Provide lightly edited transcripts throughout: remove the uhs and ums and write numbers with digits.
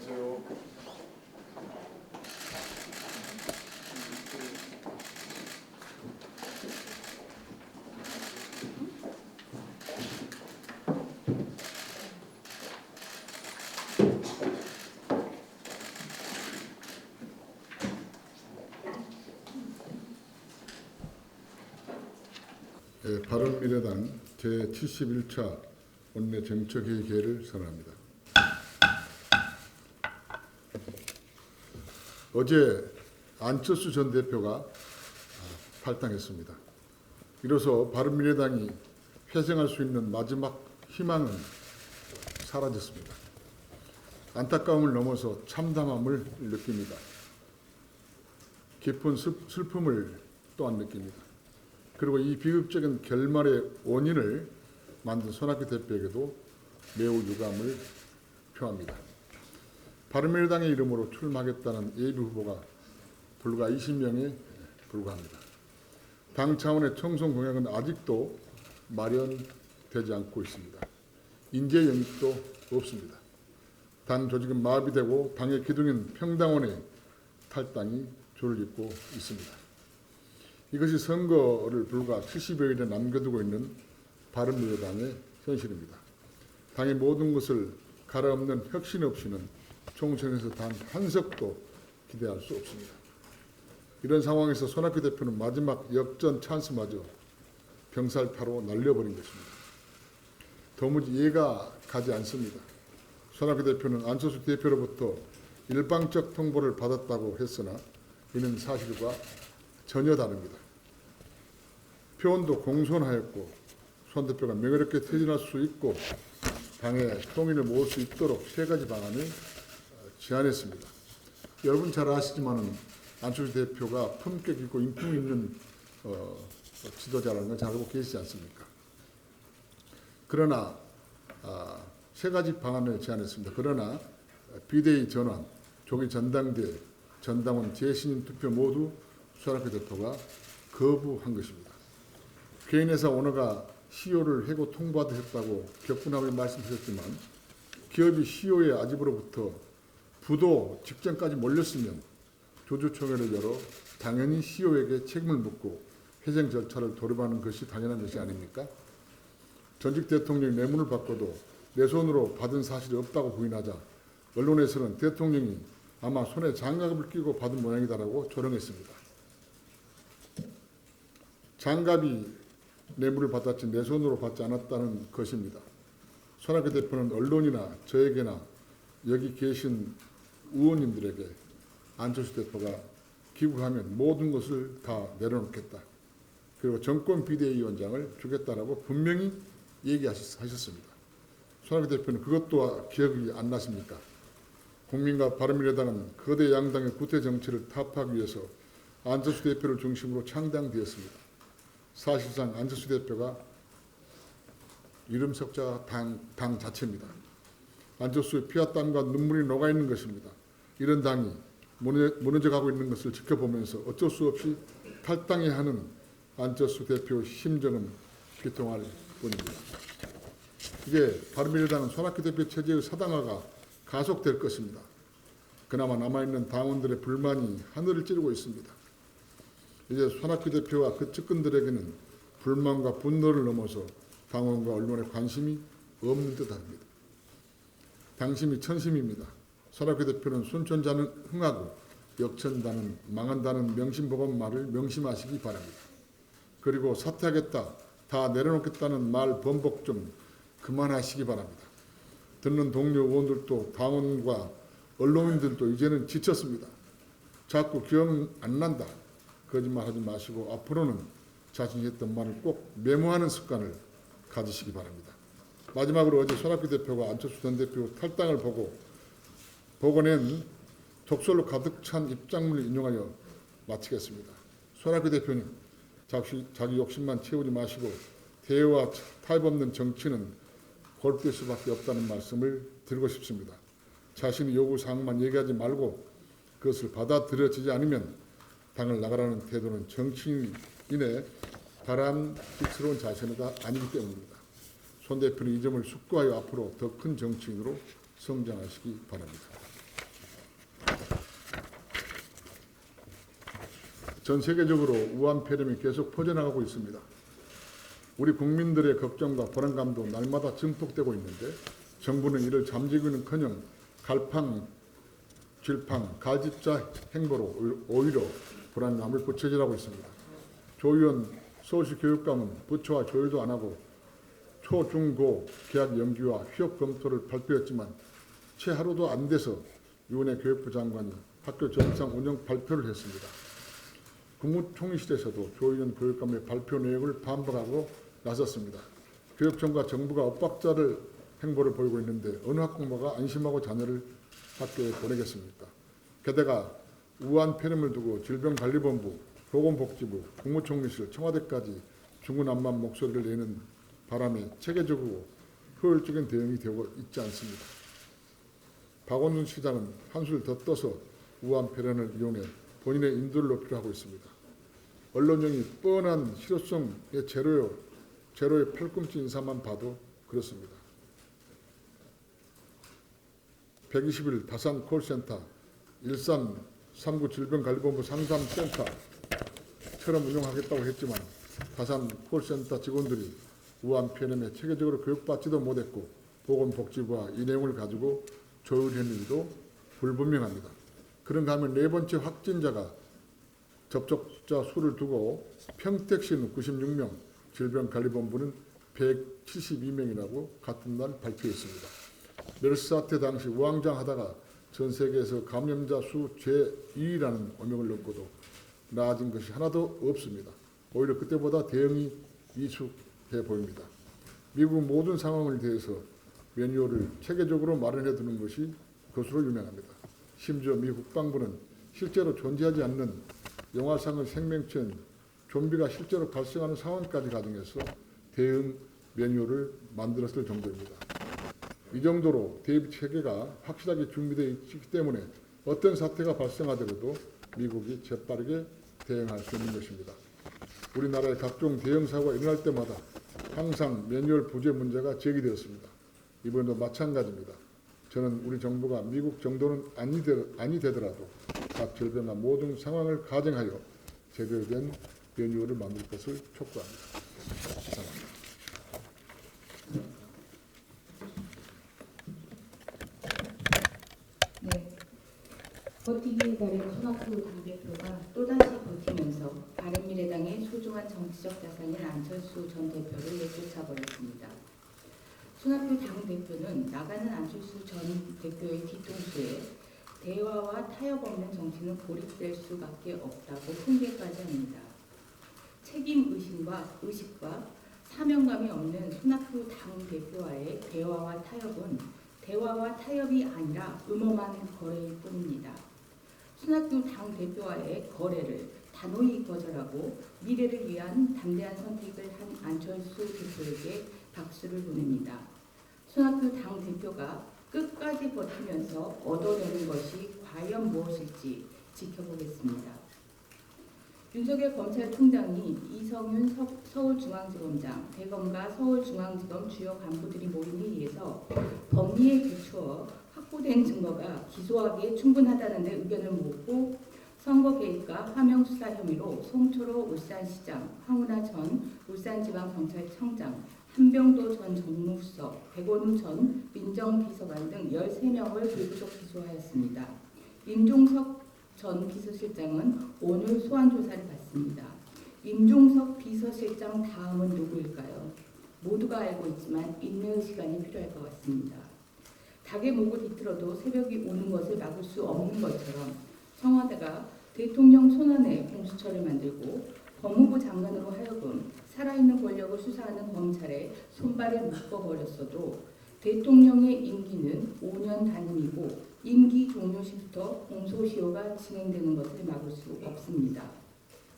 안녕하세요. 바른미래당 제71차 원내 정책회의 개를 선언합니다. 어제 안철수 전 대표가 탈당했습니다. 이로써 바른미래당이 회생할 수 있는 마지막 희망은 사라졌습니다. 안타까움을 넘어서 참담함을 느낍니다. 깊은 슬픔을 또한 느낍니다. 그리고 이 비극적인 결말의 원인을 만든 손학규 대표에게도 매우 유감을 표합니다. 바른미래당의 이름으로 출마하겠다는 예비 후보가 불과 20명에 불과합니다. 당 차원의 총선 공약은 아직도 마련되지 않고 있습니다. 인재 영입도 없습니다. 당 조직은 마비되고 당의 기둥인 평당원의 탈당이 줄을 잇고 있습니다. 이것이 선거를 불과 70여일에 남겨두고 있는 바른미래당의 현실입니다. 당의 모든 것을 갈아엎는 혁신 없이는 총선에서 단 한 석도 기대할 수 없습니다. 이런 상황에서 손학규 대표는 마지막 역전 찬스마저 병살타로 날려버린 것입니다. 도무지 이해가 가지 않습니다. 손학규 대표는 안철수 대표로부터 일방적 통보를 받았다고 했으나 이는 사실과 전혀 다릅니다. 표현도 공손하였고 손 대표가 명예롭게 퇴진할 수 있고 당의 통일을 모을 수 있도록 세 가지 방안을 제안했습니다. 여러분 잘 아시지만 안철수 대표가 품격 있고 인품 있는 지도자라는 걸 잘 알고 계시지 않습니까? 그러나 세 가지 방안을 제안했습니다. 그러나 비대위 전환, 조기 전당대, 전당원 재신임 투표 모두 손학규 대표가 거부한 것입니다. 개인회사 오너가 CEO를 해고 통보받으셨다고 격분하게 말씀하셨지만 기업이 CEO의 아집으로부터 부도 직전까지 몰렸으면 조주총회를 열어 당연히 CEO에게 책임을 묻고 회생 절차를 도입하는 것이 당연한 것이 아닙니까? 전직 대통령이 뇌물을 받고도 내 손으로 받은 사실이 없다고 부인하자 언론에서는 대통령이 아마 손에 장갑을 끼고 받은 모양이다라고 조롱했습니다. 장갑이 뇌물을 받았지 내 손으로 받지 않았다는 것입니다. 손학규 대표는 언론이나 저에게나 여기 계신 의원님들에게 안철수 대표가 기부하면 모든 것을 다 내려놓겠다. 그리고 정권 비대위원장을 주겠다라고 분명히 얘기하셨습니다. 손학규 대표는 그것도 기억이 안 나십니까? 국민과 바른미래당은 거대 양당의 구태 정치를 타파하기 위해서 안철수 대표를 중심으로 창당되었습니다. 사실상 안철수 대표가 이름 석자 당 자체입니다. 안철수의 피와 땀과 눈물이 녹아있는 것입니다. 이런 당이 무너져가고 있는 것을 지켜보면서 어쩔 수 없이 탈당해야 하는 안철수 대표의 심정은 비통할 뿐입니다. 이게 바른미래당은 손학규 대표 체제의 사당화가 가속될 것입니다. 그나마 남아있는 당원들의 불만이 하늘을 찌르고 있습니다. 이제 손학규 대표와 그 측근들에게는 불만과 분노를 넘어서 당원과 언론의 관심이 없는 듯합니다. 당심이 천심입니다. 손학규 대표는 순천자는 흥하고 역천자는 망한다는 명심보건 말을 명심하시기 바랍니다. 그리고 사퇴하겠다, 다 내려놓겠다는 말 번복 좀 그만하시기 바랍니다. 듣는 동료 의원들도 당원과 언론인들도 이제는 지쳤습니다. 자꾸 기억 안 난다. 거짓말하지 마시고 앞으로는 자신이 했던 말을 꼭 메모하는 습관을 가지시기 바랍니다. 마지막으로 어제 손학규 대표가 안철수 전 대표 탈당을 보고 보고낸 독설로 가득 찬 입장문을 인용하여 마치겠습니다. 손학규 대표님, 자기 욕심만 채우지 마시고 대의와 타협 없는 정치는 골프일 수밖에 없다는 말씀을 드리고 싶습니다. 자신이 요구사항만 얘기하지 말고 그것을 받아들여지지 않으면 당을 나가라는 태도는 정치인의 바람직스러운 자세가 아니기 때문입니다. 손 대표는 이 점을 숙고하여 앞으로 더 큰 정치인으로 성장하시기 바랍니다. 전 세계적으로 우한 폐렴이 계속 퍼져나가고 있습니다. 우리 국민들의 걱정과 불안감도 날마다 증폭되고 있는데 정부는 이를 잠재우기는커녕 갈팡, 질팡, 갈짓자 행보로 오히려 불안감을 부채질하고 있습니다. 조 의원 서울시 교육감은 부처와 조율도 안 하고 초, 중, 고 개학 연기와 휴업 검토를 발표했지만 채 하루도 안 돼서 유은혜 교육부 장관이 학교 정상 운영 발표를 했습니다. 국무총리실에서도 조 의원 교육감의 발표 내용을 반박하고 나섰습니다. 교육청과 정부가 엇박자를 행보를 보이고 있는데 어느 학부모가 안심하고 자녀를 학교에 보내겠습니까? 게다가 우한 폐렴을 두고 질병관리본부, 보건복지부, 국무총리실, 청와대까지 중구난방 목소리를 내는 바람에 체계적이고 효율적인 대응이 되고 있지 않습니다. 박원순 시장은 한술 더 떠서 우한 폐렴을 이용해 본인의 인도를 높이려 하고 있습니다. 언론용이 뻔한 실효성의 제로의 팔꿈치 인사만 봐도 그렇습니다. 120일 다산 콜센터, 일산 3구 질병관리본부 상담센터처럼 운영하겠다고 했지만 다산 콜센터 직원들이 우한 폐렴에 체계적으로 교육받지도 못했고 보건복지부와 이 내용을 가지고 조율했는지도 불분명합니다. 그런가 하면 네 번째 확진자가 접촉자 수를 두고 평택시는 96명, 질병관리본부는 172명이라고 같은 날 발표했습니다. 메르스 사태 당시 우왕좌왕하다가 전 세계에서 감염자 수 제2위라는 오명을 넘고도 나아진 것이 하나도 없습니다. 오히려 그때보다 대응이 미숙해 보입니다. 미국 모든 상황을 대해서 매뉴얼을 체계적으로 마련해 두는 것이 것으로 유명합니다. 심지어 미 국방부는 실제로 존재하지 않는 영화상의 생명체인 좀비가 실제로 발생하는 상황까지 가정해서 대응 매뉴얼을 만들었을 정도입니다. 이 정도로 대비 체계가 확실하게 준비되어 있기 때문에 어떤 사태가 발생하더라도 미국이 재빠르게 대응할 수 있는 것입니다. 우리나라의 각종 대응 사고가 일어날 때마다 항상 매뉴얼 부재 문제가 제기되었습니다. 이번에도 마찬가지입니다. 저는 우리 정부가 미국 정도는 아니 되더라도 각 질병과 모든 상황을 가정하여 제대로 된 매뉴얼을 만들 것을 촉구합니다. 이상입니다. 네, 버티기에 달인 손학규 당대표가 또다시 버티면서 바른미래당의 소중한 정치적 자산인 안철수 전 대표를 내쫓아버렸습니다. 손학규 당대표는 나가는 안철수 전 대표의 뒤통수에 대화와 타협 없는 정치는 고립될 수밖에 없다고 핑계까지 합니다. 책임의식과 사명감이 없는 손학규 당대표와의 대화와 타협은 대화와 타협이 아니라 음험한 거래일 뿐입니다. 손학규 당대표와의 거래를 단호히 거절하고 미래를 위한 담대한 선택을 한 안철수 대표에게 박수를 보냅니다. 손학규 당대표가 끝까지 버티면서 얻어내는 것이 과연 무엇일지 지켜보겠습니다. 윤석열 검찰총장이 이성윤 서울중앙지검장, 대검과 서울중앙지검 주요 간부들이 모인 회의에서 법리에 비추어 확보된 증거가 기소하기에 충분하다는 데 의견을 모으고 선거 개입과 하명 수사 혐의로 송철호 울산시장, 황운하 전 울산지방경찰청장, 한병도 전 정무수석, 백원우 전 민정비서관 등 13명을 불구속 기소하였습니다. 임종석 전 비서실장은 오늘 소환조사를 받습니다. 임종석 비서실장 다음은 누구일까요? 모두가 알고 있지만 인내의 시간이 필요할 것 같습니다. 닭의 목을 뒤틀어도 새벽이 오는 것을 막을 수 없는 것처럼 청와대가 대통령 손안에 공수처를 만들고 법무부 장관으로 하여금 살아있는 권력을 수사하는 검찰에 손발을 묶어버렸어도 대통령의 임기는 5년 단임이고 임기 종료 시부터 공소시효가 진행되는 것을 막을 수 없습니다.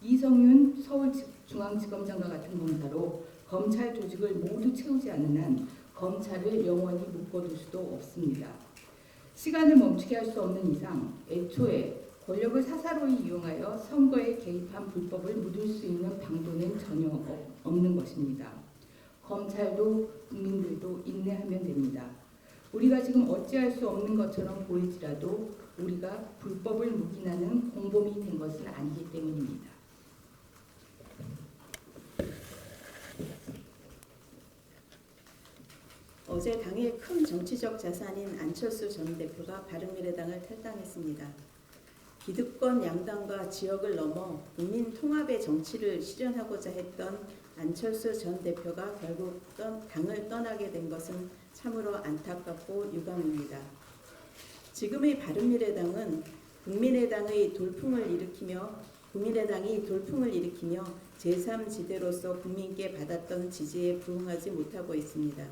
이성윤 서울중앙지검장과 같은 검사로 검찰 조직을 모두 채우지 않는 한 검찰을 영원히 묶어둘 수도 없습니다. 시간을 멈추게 할 수 없는 이상 애초에 권력을 사사로이 이용하여 선거에 개입한 불법을 묻을 수 있는 방도는 전혀 없는 것입니다. 검찰도 국민들도 인내하면 됩니다. 우리가 지금 어찌할 수 없는 것처럼 보일지라도 우리가 불법을 묵인하는 공범이 된 것은 아니기 때문입니다. 어제 당의 큰 정치적 자산인 안철수 전 대표가 바른미래당을 탈당했습니다. 기득권 양당과 지역을 넘어 국민 통합의 정치를 실현하고자 했던 안철수 전 대표가 결국 당을 떠나게 된 것은 참으로 안타깝고 유감입니다. 지금의 바른미래당은 국민의당이 돌풍을 일으키며 제3지대로서 국민께 받았던 지지에 부응하지 못하고 있습니다.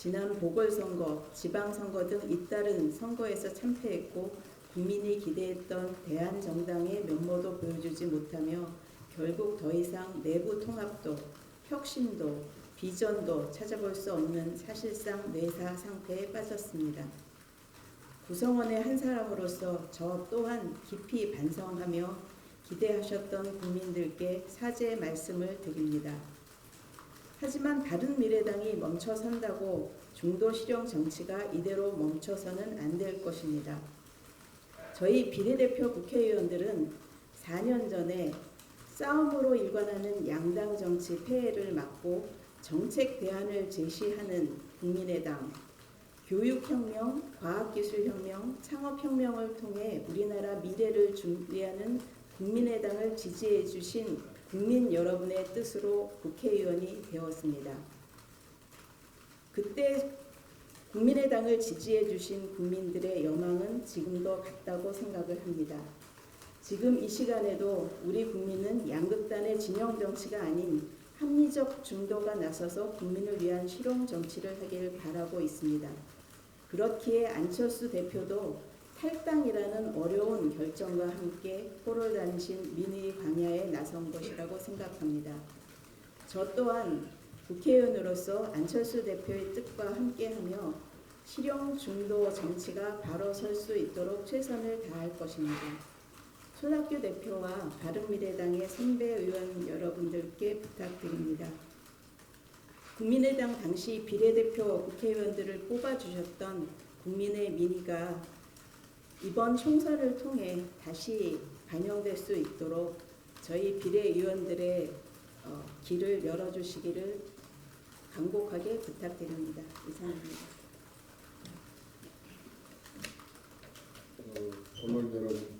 지난 보궐선거, 지방선거 등 잇따른 선거에서 참패했고 국민이 기대했던 대한정당의 면모도 보여주지 못하며 결국 더 이상 내부 통합도, 혁신도, 비전도 찾아볼 수 없는 사실상 뇌사 상태에 빠졌습니다. 구성원의 한 사람으로서 저 또한 깊이 반성하며 기대하셨던 국민들께 사죄의 말씀을 드립니다. 하지만 바른미래당이 멈춰선다고 중도 실용 정치가 이대로 멈춰서는 안 될 것입니다. 저희 비례대표 국회의원들은 4년 전에 싸움으로 일관하는 양당 정치 폐해를 막고 정책 대안을 제시하는 국민의당, 교육혁명, 과학기술혁명, 창업혁명을 통해 우리나라 미래를 준비하는 국민의당을 지지해 주신 국민 여러분의 뜻으로 국회의원이 되었습니다. 그때 국민의당을 지지해 주신 국민들의 여망은 지금도 같다고 생각을 합니다. 지금 이 시간에도 우리 국민은 양극단의 진영 정치가 아닌 합리적 중도가 나서서 국민을 위한 실용 정치를 하길 바라고 있습니다. 그렇기에 안철수 대표도 탈당이라는 어려운 결정과 함께 포를 다니신 민의 광야에 나선 것이라고 생각합니다. 저 또한 국회의원으로서 안철수 대표의 뜻과 함께하며 실용 중도 정치가 바로 설 수 있도록 최선을 다할 것입니다. 손학규 대표와 바른미래당의 선배 의원 여러분들께 부탁드립니다. 국민의당 당시 비례대표 국회의원들을 뽑아주셨던 국민의 민의가 이번 총선을 통해 다시 반영될 수 있도록 저희 비례의원들의 길을 열어주시기를 간곡하게 부탁드립니다. 이상입니다. 언론 여러분,